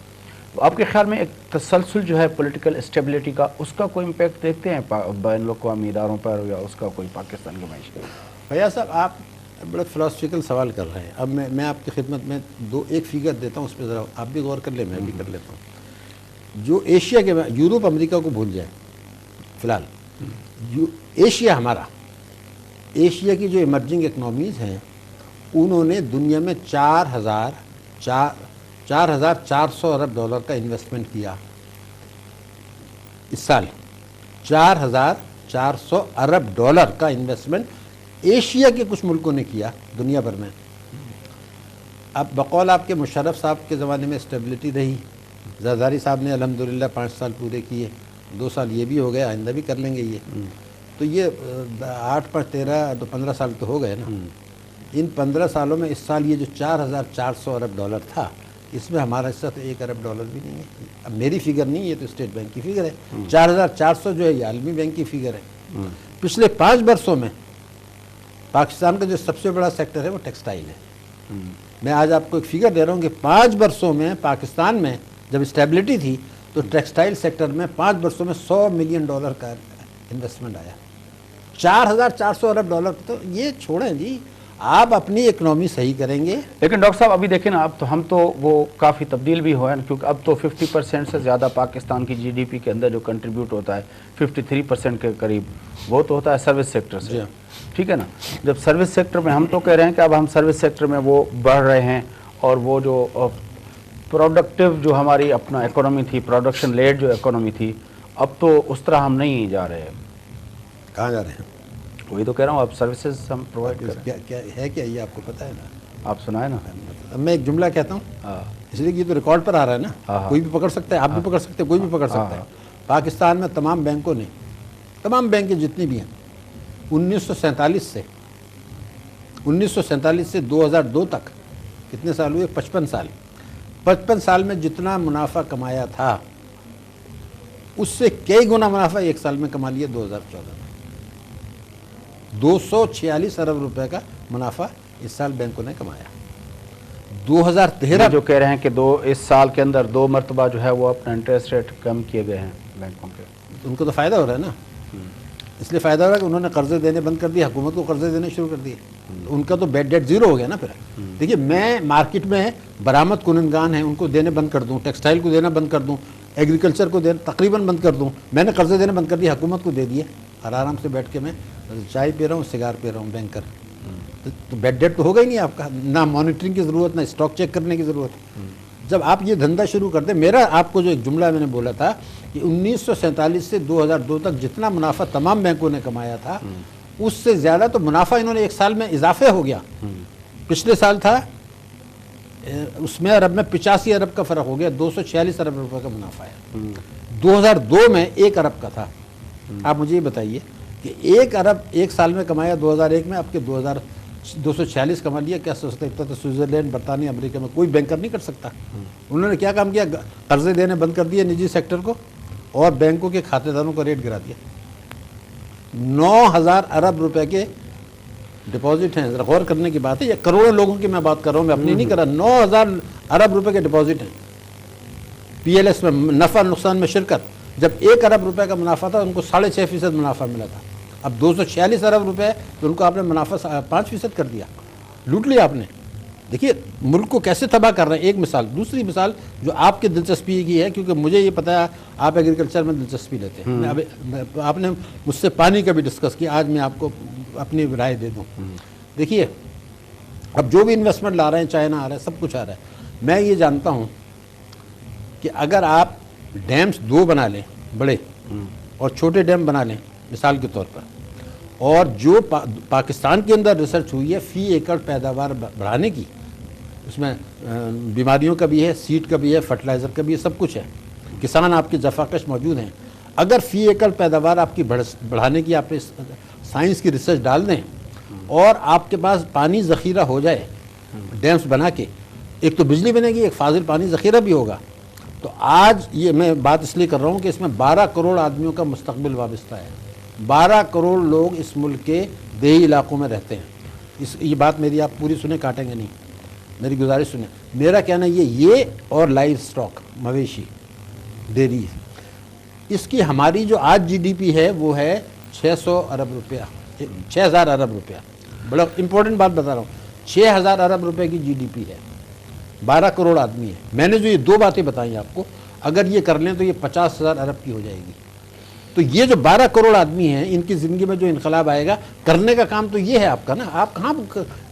तो आपके ख्याल में एक तसलसल जो है पॉलिटिकल स्टेबिलिटी का, उसका कोई इम्पैक्ट देखते हैं बैन अवी इदारों पर, या उसका कोई पाकिस्तान की मैश? भैया साहब, आप बड़ा फिलोसफिकल सवाल कर रहे हैं। अब मैं आपकी खिदमत में एक फिगर देता हूँ, उस पर ज़रा आप भी गौर कर ले, मैं भी कर लेता हूँ। जो एशिया के, यूरोप अमेरिका को भूल जाए फ़िलहाल, एशिया हमारा, एशिया की जो इमर्जिंग इकनॉमीज़ हैं उन्होंने दुनिया में 4,400 अरब डॉलर का इन्वेस्टमेंट किया इस साल। 4,400 अरब डॉलर का इन्वेस्टमेंट एशिया के कुछ मुल्कों ने किया दुनिया भर में। अब बकौल आपके मुशर्रफ साहब के ज़माने में स्टेबिलिटी रही, जरदारी साहब ने अल्हम्दुलिल्लाह 5 साल पूरे किए, 2 साल ये भी हो गए, आइंदा भी कर लेंगे ये। तो ये 8 पर 13 तो 15 साल तो हो गए ना। इन 15 सालों में इस साल ये जो 4,400 अरब डॉलर था, इसमें हमारा हिस्सा तो 1 अरब डॉलर भी नहीं है। अब मेरी फिगर नहीं, ये तो स्टेट बैंक की फिगर है। 4,400 जो है ये आलमी बैंक की फिगर है। पिछले 5 वर्षों में पाकिस्तान का जो सबसे बड़ा सेक्टर है वो टेक्सटाइल है। मैं आज आपको एक फिगर दे रहा हूँ कि 5 वर्षों में पाकिस्तान में जब स्टेबिलिटी थी तो टेक्सटाइल सेक्टर में 5 वर्षों में $100 मिलियन का इन्वेस्टमेंट आया। 4,400 अरब डॉलर, तो ये छोड़ें जी, आप अपनी इकनॉमी सही करेंगे। लेकिन डॉक्टर साहब अभी देखें ना, अब तो हम तो वो काफ़ी तब्दील भी हुआ है ना, क्योंकि अब तो 50% से ज़्यादा पाकिस्तान की जीडीपी के अंदर जो कंट्रीब्यूट होता है 53% के करीब, वो तो होता है सर्विस सेक्टर से। ठीक है ना। जब सर्विस सेक्टर में हम तो कह रहे हैं कि अब हम सर्विस सेक्टर में वो बढ़ रहे हैं, और वो जो प्रोडक्टिव जो हमारी अपना इकोनॉमी थी, प्रोडक्शन लेड जो इकोनॉमी थी, अब तो उस तरह हम नहीं जा रहे हैं। कहाँ जा रहे हैं? वही तो कह रहा हूँ, अब सर्विसेज हम प्रोवाइड कर क्या क्या है, क्या ये आपको पता है ना? आप सुनाए ना। अब मैं एक जुमला कहता हूँ, इसलिए कि ये तो रिकॉर्ड पर आ रहा है ना, कोई भी पकड़ सकता है, आप भी पकड़ सकते हैं, कोई भी पकड़ सकता है। पाकिस्तान में तमाम बैंकों ने, तमाम बैंकें जितनी भी हैं, 1947 से 2002 तक कितने साल हुए? 55 साल। 55 साल में जितना मुनाफा कमाया था उससे कई गुना मुनाफा एक साल में कमा लिया 2014 में। 246 अरब रुपए का मुनाफा इस साल बैंकों ने कमाया। 2013 जो कह रहे हैं कि इस साल के अंदर 2 मरतबा जो है वो अपना इंटरेस्ट रेट कम किए गए हैं बैंकों के, उनको तो फ़ायदा हो रहा है ना। इसलिए फ़ायदा हो रहा है कि उन्होंने कर्जे देने बंद कर दिए, हुकूमत को कर्जे देने शुरू कर दिए, उनका तो बैड डेट ज़ीरो हो गया ना। फिर देखिए, मैं मार्केट में बरामद कुननगान हैं उनको देने बंद कर दूँ, टेक्सटाइल को देना बंद कर दूँ, एग्रीकल्चर को देना तकरीबन बंद कर दूँ, मैंने कर्जे देने बंद कर दिए, हुकूमत को दे दिए, और आराम से बैठ के मैं चाय पी रहा हूँ, सिगार पी रहा हूँ, बैंकर। तो बैड डेट तो होगा ही नहीं आपका, ना मॉनिटरिंग की ज़रूरत, ना स्टॉक चेक करने की ज़रूरत। जब आप ये धंधा शुरू करते, मेरा आपको जो एक जुमला मैंने बोला था कि 1947 से 2002 तक जितना मुनाफा तमाम बैंकों ने कमाया था, उससे ज़्यादा तो मुनाफा इन्होंने एक साल में इजाफे हो गया। पिछले साल था उसमें अरब में 85 अरब का फ़र्क हो गया, 246 अरब रुपये का मुनाफा है। 2002 में 1 अरब का था। आप मुझे ये बताइए कि 1 अरब एक साल में कमाया 2001 में, आपके 246 कमा लिया। क्या सोचते, इतना तो स्विट्ज़रलैंड, बरतानिया, अमेरिका में कोई बैंकर नहीं कर सकता। उन्होंने क्या काम किया? कर्जे देने बंद कर दिए निजी सेक्टर को, और बैंकों के खातेदारों का रेट गिरा दिया। 9,000 अरब रुपए के डिपॉजिट हैं। ज़रा गौर करने की बात है, ये करोड़ों लोगों की मैं बात कर रहा हूँ, मैं अपनी नहीं कर रहा। 9,000 अरब रुपए के डिपॉजिट हैं। PLS में नफ़ा नुकसान में शिरकत। जब 1 अरब रुपए का मुनाफा था, उनको 6.5% मुनाफा मिला था। अब 246 अरब रुपए, तो उनको आपने मुनाफा 5% कर दिया, लूट लिया आपने। देखिए मुल्क को कैसे तबाह कर रहे हैं। एक मिसाल। दूसरी मिसाल जो आपकी दिलचस्पी की है, क्योंकि मुझे ये पता है आप एग्रीकल्चर में दिलचस्पी लेते हैं। अब आपने मुझसे पानी का भी डिस्कस किया, आज मैं आपको अपनी राय दे दूँ। देखिए, अब जो भी इन्वेस्टमेंट ला रहे हैं, चाइना आ रहा है, सब कुछ आ रहा है। मैं ये जानता हूँ कि अगर आप डैम्स 2 बना लें बड़े, और छोटे डैम बना लें मिसाल के तौर पर, और जो पाकिस्तान के अंदर रिसर्च हुई है फ़ी एकड़ पैदावार बढ़ाने की, उसमें बीमारियों का भी है, सीड का भी है, फर्टिलाइज़र का भी है, सब कुछ है। किसान आपके जफाकश मौजूद हैं। अगर फी एकड़ पैदावार आपकी बढ़ाने की आप साइंस की रिसर्च डाल दें और आपके पास पानी ज़ख़ीरा हो जाए डैम्स बना के, एक तो बिजली बनेगी, एक फाजिल पानी ज़ख़ीरा भी होगा। तो आज ये मैं बात इसलिए कर रहा हूँ कि इसमें 12 करोड़ आदमियों का मुस्तकबिल वाबस्ता है। 12 करोड़ लोग इस मुल्क के देही इलाकों में रहते हैं। ये बात मेरी आप पूरी सुने, काटेंगे नहीं, मेरी गुजारिश सुने। मेरा कहना ये और लाइव स्टॉक, मवेशी, डेयरी, इसकी हमारी जो आज जीडीपी है वो है 600 अरब रुपया, 6000 अरब रुपया। बड़ा इंपॉर्टेंट बात बता रहा हूँ, 6000 अरब रुपए की जीडीपी है, 12 करोड़ आदमी है। मैंने जो ये दो बातें बताई आपको, अगर ये कर लें तो ये 50,000 अरब की हो जाएगी। तो ये जो 12 करोड़ आदमी हैं, इनकी ज़िंदगी में जो इनकलाब आएगा, करने का काम तो ये है आपका ना। आप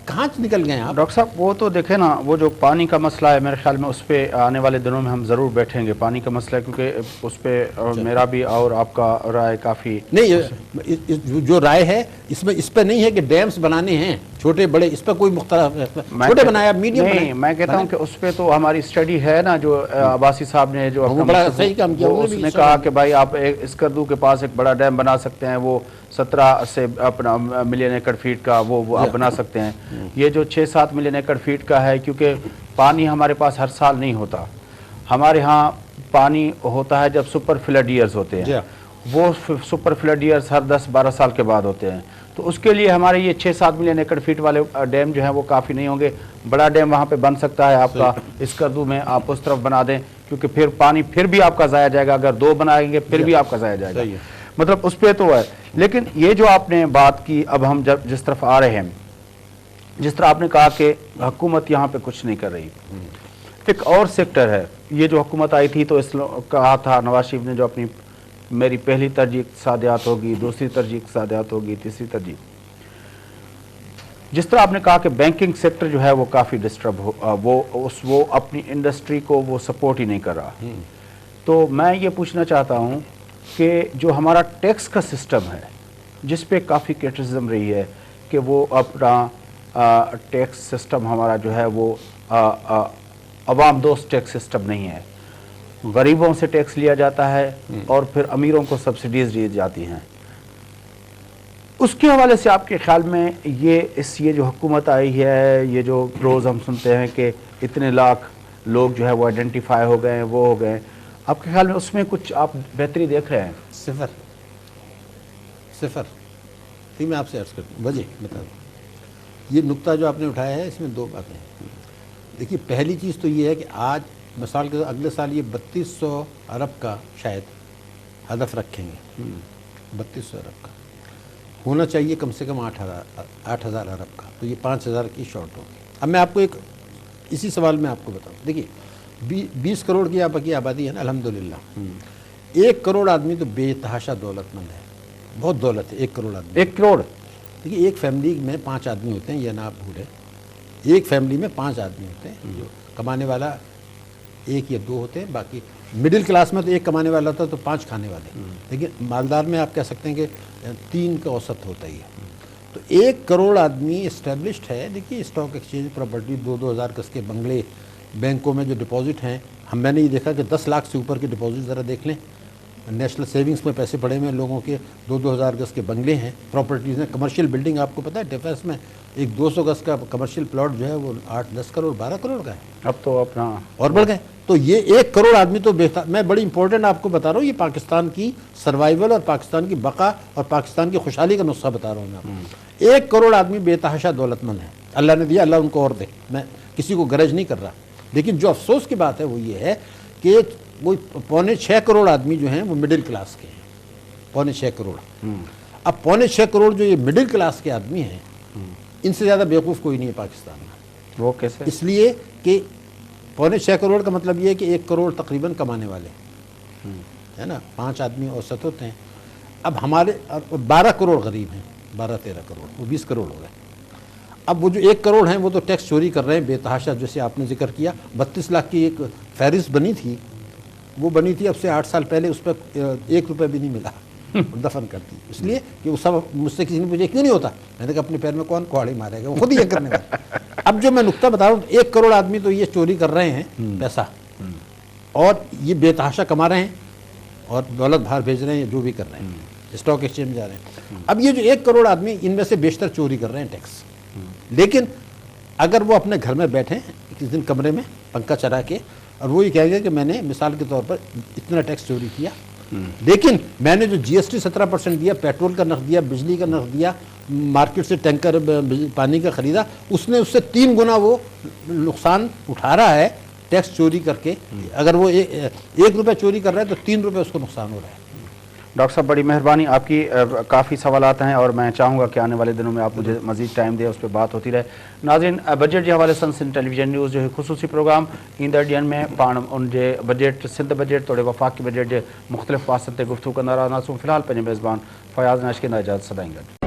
कहाँ निकल गए हैं आप? डॉक्टर साहब, वो तो देखे ना, वो जो पानी का मसला है, मेरे ख्याल में उस पर आने वाले दिनों में हम ज़रूर बैठेंगे। पानी का मसला है, क्योंकि उस पर मेरा भी और आपका राय काफ़ी नहीं, जो राय है इसमें इस पर नहीं है कि डैम्स बनाने हैं छोटे बड़े, इस पर कोई मुख्तलिफ, छोटे बनाया, मीडियम नहीं, मैं कहता हूँ कि उस पर तो हमारी स्टडी है ना, जो अब्बासी साहब ने जो बड़ा सही काम किया, उसने कहा कि भाई आप स्कर्दू के पास एक बड़ा डैम बना सकते हैं, वो 17 से अपना मिलियन एकड़ फीट का वो आप बना सकते हैं। ये जो 6-7 मिलियन एकड़ फीट का है, क्योंकि पानी हमारे पास हर साल नहीं होता। हमारे यहाँ पानी होता है जब सुपर फ्लड ईयर्स होते हैं, वो सुपर फ्लड ईयर्स हर 10-12 साल के बाद होते हैं। तो उसके लिए हमारे ये 6-7 मिलियन एकड़ फीट वाले डैम जो है वो काफ़ी नहीं होंगे। बड़ा डैम वहाँ पे बन सकता है आपका स्कर्दू में, आप उस तरफ बना दें, क्योंकि फिर पानी फिर भी आपका ज़ाया जाएगा। अगर 2 बनाएंगे फिर भी आपका ज़ाया जाएगा, मतलब उस पर तो है। लेकिन ये जो आपने बात की, अब हम जब जिस तरफ आ रहे हैं, जिस तरह आपने कहा कि हुकूमत यहाँ पे कुछ नहीं कर रही, एक और सेक्टर है। ये जो हुकूमत आई थी तो इस कहा था नवाज शरीफ ने, जो अपनी मेरी पहली तरजीह इक़्तिसादियात होगी, दूसरी तरजीह इक़्तिसादियात होगी, तीसरी तरजीह, जिस तरह आपने कहा कि बैंकिंग सेक्टर जो है वो काफ़ी डिस्टर्ब हो, वो अपनी इंडस्ट्री को वो सपोर्ट ही नहीं कर रहा। तो मैं ये पूछना चाहता हूँ कि जो हमारा टैक्स का सिस्टम है, जिस पे काफ़ी क्रिटिसिज्म रही है कि वो अपना टैक्स सिस्टम हमारा जो है वो अवाम दोस्त टैक्स सिस्टम नहीं है। गरीबों से टैक्स लिया जाता है और फिर अमीरों को सब्सिडीज दी जाती हैं। उसके हवाले से आपके ख्याल में ये जो हुकूमत आई है, ये जो रोज़ हम सुनते हैं कि इतने लाख लोग जो है वो आइडेंटिफाई हो गए हैं, वो हो गए, आपके ख्याल में उसमें कुछ आप बेहतरी देख रहे हैं? सिफर ठीक, मैं आपसे अर्ज़ करता हूँ, वजह बता दूँ। ये नुक्ता जो आपने उठाया है, इसमें 2 बातें हैं। देखिए, पहली चीज़ तो ये है कि आज मिसाल के अगले साल ये 3200 अरब का शायद हदफ रखेंगे। 3200 अरब का होना चाहिए, कम से कम 8,000 अरब का, तो ये 5,000 की शॉर्ट होगी। अब मैं आपको एक इसी सवाल में आपको बताऊँ, देखिए 20 करोड़ की आपकी आबादी है ना, अल्हम्दुलिल्लाह। 1 करोड़ आदमी तो बेतहाशा दौलतमंद है, बहुत दौलत है 1 करोड़ आदमी। 1 करोड़, देखिए एक फैमिली में 5 आदमी होते हैं, ये ना आप भूलें, एक फैमिली में 5 आदमी होते हैं। जो कमाने वाला 1 या 2 होते हैं, बाकी मिडिल क्लास में तो 1 कमाने वाला होता है तो 5 खाने वाले। लेकिन मालदार में आप कह सकते हैं कि 3 का औसत होता ही है। तो 1 करोड़ आदमी इस्टेब्लिश्ड है। देखिए स्टॉक एक्सचेंज, प्रॉपर्टी, 2-2 हज़ार गज के बंगले, बैंकों में जो डिपॉजिट हैं, मैंने ये देखा कि 10 लाख से ऊपर के डिपॉजिट ज़रा देख लें। नेशनल सेविंग्स में पैसे पड़े हुए हैं लोगों के, 2-2 हज़ार गज के बंगले हैं, प्रॉपर्टीज़ हैं, कमर्शियल बिल्डिंग। आपको पता है डिफेंस में एक 200 गज का कमर्शियल प्लॉट जो है वो 8-10 करोड़ 12 करोड़ का है। अब तो अपना और बढ़ गए। तो ये 1 करोड़ आदमी तो बेहतर, मैं बड़ी इंपॉर्टेंट आपको बता रहा हूँ, ये पाकिस्तान की सर्वाइवल और पाकिस्तान की बका और पाकिस्तान की खुशहाली का नुस्खा बता रहा हूँ मैं आपको। 1 करोड़ आदमी बेतहाशा दौलतमंद है, अल्लाह ने दिया, अल्लाह उनको और दे, मैं किसी को गरज नहीं कर रहा। लेकिन जो अफसोस की बात है वो ये है कि वो 6.25 करोड़ आदमी जो हैं वो मिडिल क्लास के हैं, 6.25 करोड़। अब 6.25 करोड़ जो ये मिडिल क्लास के आदमी हैं, इनसे ज़्यादा बेवकूफ़ कोई नहीं है पाकिस्तान में। वो कैसे? इसलिए कि 6.25 करोड़ का मतलब ये है कि 1 करोड़ तकरीबन कमाने वाले है ना, 5 आदमी औसत होते हैं। अब हमारे 12 करोड़ गरीब हैं, 12-13 करोड़, वो 20 करोड़ हो गए। अब वो जो 1 करोड़ हैं वो तो टैक्स चोरी कर रहे हैं बेतहाशा, जैसे आपने जिक्र किया। 32 लाख की एक फहरिस्त बनी थी, वो बनी थी अब से 8 साल पहले, उस पर 1 रुपये भी नहीं मिला। और दफन कर दी, इसलिए कि वो सब मुझसे किसी ने पूछा क्यों नहीं होता, मैंने कहा अपने पैर में कौन कुहाड़ी मारेगा, वो खुद ही ये करने वाला। अब जो मैं नुक्ता बता रहा हूँ, 1 करोड़ आदमी तो ये चोरी कर रहे हैं पैसा, और ये बेतहाशा कमा रहे हैं और दौलत बाहर भेज रहे हैं, जो भी कर रहे हैं, स्टॉक एक्सचेंज में जा रहे हैं। अब ये जो 1 करोड़ आदमी, इनमें से बेशतर चोरी कर रहे हैं टैक्स, लेकिन अगर वो अपने घर में बैठे किसी दिन कमरे में पंखा चला के, और वो ये कहेंगे कि मैंने मिसाल के तौर पर इतना टैक्स चोरी किया, लेकिन मैंने जो GST 17% दिया, पेट्रोल का नर्ख दिया, बिजली का नर्ख दिया, मार्केट से टैंकर पानी का खरीदा, उसने उससे 3 गुना वो नुकसान उठा रहा है टैक्स चोरी करके। अगर वो 1 रुपया चोरी कर रहा है तो 3 रुपये उसको नुकसान हो रहा है। डॉक्टर साहब बड़ी मेहरबानी आपकी, काफ़ी सवालात हैं और मैं चाहूँगा कि आने वाले दिनों में आप मुझे मज़ीद टाइम दें, उस पर बात होती रहे। नाज़रीन, बजट के हवाले सां सिंध टेलीविजन न्यूज़ जो है ख़ुसूसी प्रोग्राम ईंदड़ ॾींहनि में पाण उन जे बजट, सिंध बजट तोड़े वफ़ाक़ी बजट जे मुख़्तलिफ़ फ़ासत ते गुफ़्तगू कंदा रहंदासूं। फ़िलहाल पंहिंजे मेज़बान फ़याज़ नाशकिन इजाज़त सदाईं गॾु।